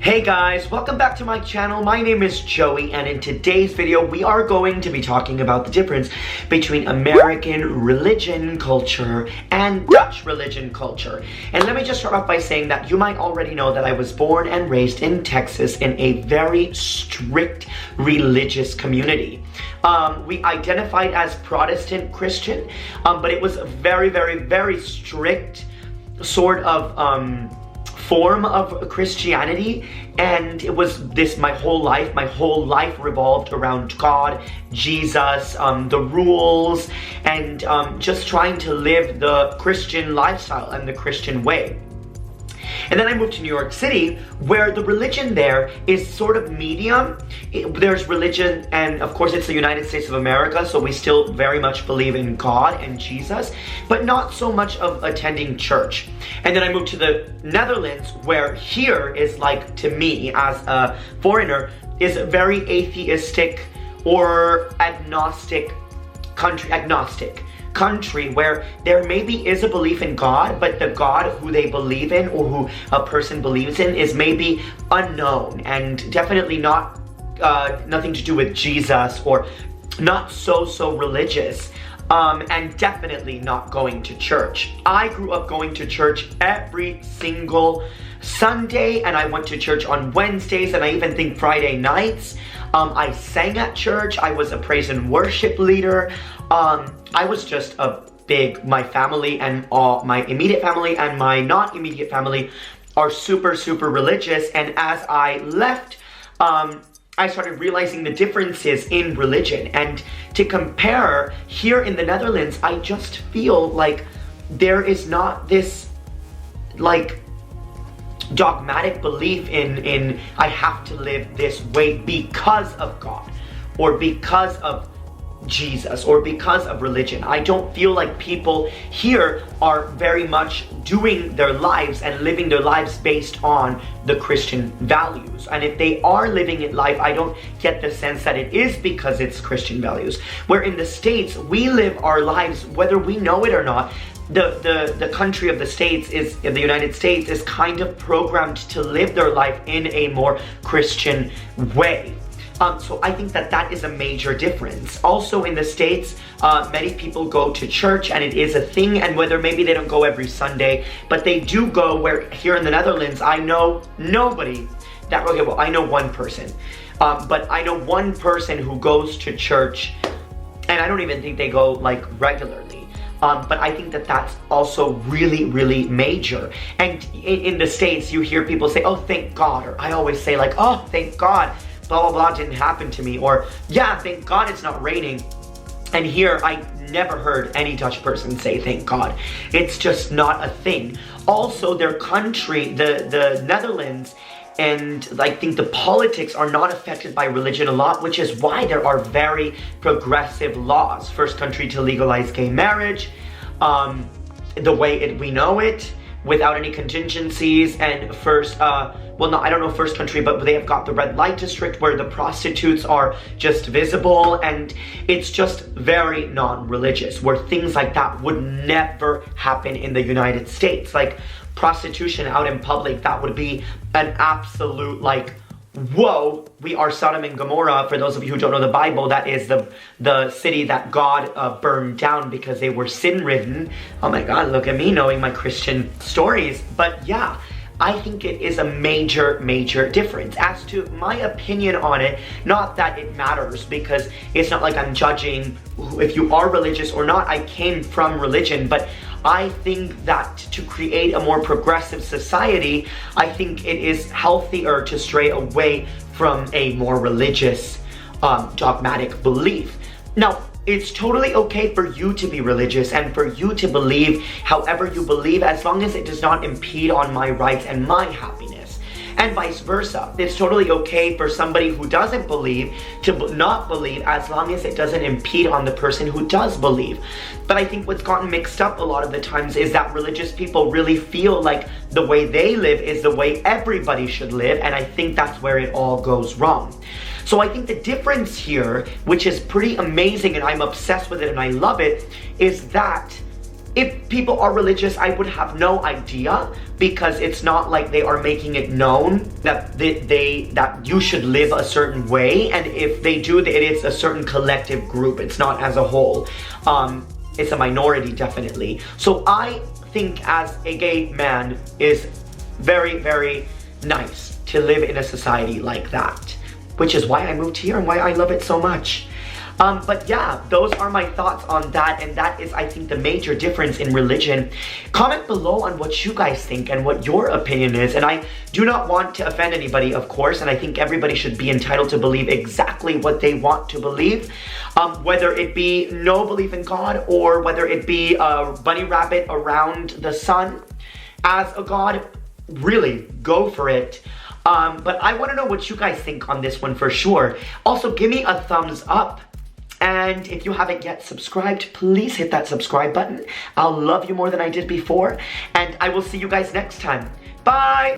Hey guys, welcome back to my channel. My name is Joey, and in today's video we are going to be talking about the difference between American religion culture and Dutch religion culture. And let me just start off by saying that you might already know that I was born and raised in Texas in a very strict religious community. We identified as Protestant Christian, but it was a very strict sort of form of Christianity, and it was this my whole life revolved around God, Jesus, the rules, and just trying to live the Christian lifestyle and the Christian way. And then I moved to New York City, where the religion there is sort of medium. There's religion, and of course it's the United States of America, so we still very much believe in God and Jesus, but not so much of attending church. And then I moved to the Netherlands, where here is, like, to me as a foreigner, is a very atheistic or agnostic country where there maybe is a belief in God, but the God who they believe in or who a person believes in is maybe unknown, and definitely not nothing to do with Jesus, or not so religious, and definitely not going to church. I grew up going to church every single Sunday, and I went to church on Wednesdays, and I even think Friday nights. I sang at church. I was a praise and worship leader. I was just my family and my immediate family and my not immediate family are super religious. And as I left, I started realizing the differences in religion. And to compare, here in the Netherlands, I just feel like there is not this, like, dogmatic belief in I have to live this way because of God, or because of Jesus, or because of religion. I don't feel like people here are very much doing their lives and living their lives based on the Christian values. And if they are living it life, I don't get the sense that it is because it's Christian values. Where in the States, we live our lives whether we know it or not. The country of the States in the United States is kind of programmed to live their life in a more Christian way. So I think that is a major difference. Also in the States, many people go to church, and it is a thing, and whether maybe they don't go every Sunday, but they do go, where here in the Netherlands, I know nobody that, okay, well, I know one person, but I know one person who goes to church, and I don't even think they go, like, regularly. But I think that's also really major. And in the States, you hear people say, oh, thank God, or I always say, like, oh, thank God, blah blah didn't happen to me, or yeah, thank God it's not raining. And here I never heard any Dutch person say thank God. It's just not a thing. Also, their country, the Netherlands, and I think the politics are not affected by religion a lot, which is why there are very progressive laws. First country to legalize gay marriage, the way we know it, without any contingencies. And first, well, no, I don't know first country, but they have got the red light district where the prostitutes are just visible, and it's just very non-religious, where things like that would never happen in the United States. Like prostitution out in public, that would be an absolute, like, whoa, we are Sodom and Gomorrah. For those of you who don't know the Bible, that is the city that God burned down because they were sin-ridden. Oh my God, look at me knowing my Christian stories. But yeah, I think it is a major difference. As to my opinion on it, not that it matters, because it's not like I'm judging if you are religious or not. I came from religion, but I think that to create a more progressive society, I think it is healthier to stray away from a more religious, dogmatic belief. Now, it's totally okay for you to be religious and for you to believe however you believe, as long as it does not impede on my rights and my happiness. And vice versa. It's totally okay for somebody who doesn't believe to not believe, as long as it doesn't impede on the person who does believe. But I think what's gotten mixed up a lot of the times is that religious people really feel like the way they live is the way everybody should live, and I think that's where it all goes wrong. So I think the difference here, which is pretty amazing and I'm obsessed with it and I love it, is that if people are religious, I would have no idea, because it's not like they are making it known that that you should live a certain way, and if they do, it is a certain collective group. It's not as a whole. It's a minority, definitely. So I think as a gay man is very, very nice to live in a society like that, which is why I moved here and why I love it so much. But yeah, those are my thoughts on that, and that is, I think, the major difference in religion. Comment below on what you guys think and what your opinion is, and I do not want to offend anybody, of course, and I think everybody should be entitled to believe exactly what they want to believe, whether it be no belief in God, or whether it be a bunny rabbit around the sun as a god. Really, go for it. But I want to know what you guys think on this one for sure. Also, give me a thumbs up. And if you haven't yet subscribed, please hit that subscribe button. I'll love you more than I did before. And I will see you guys next time. Bye!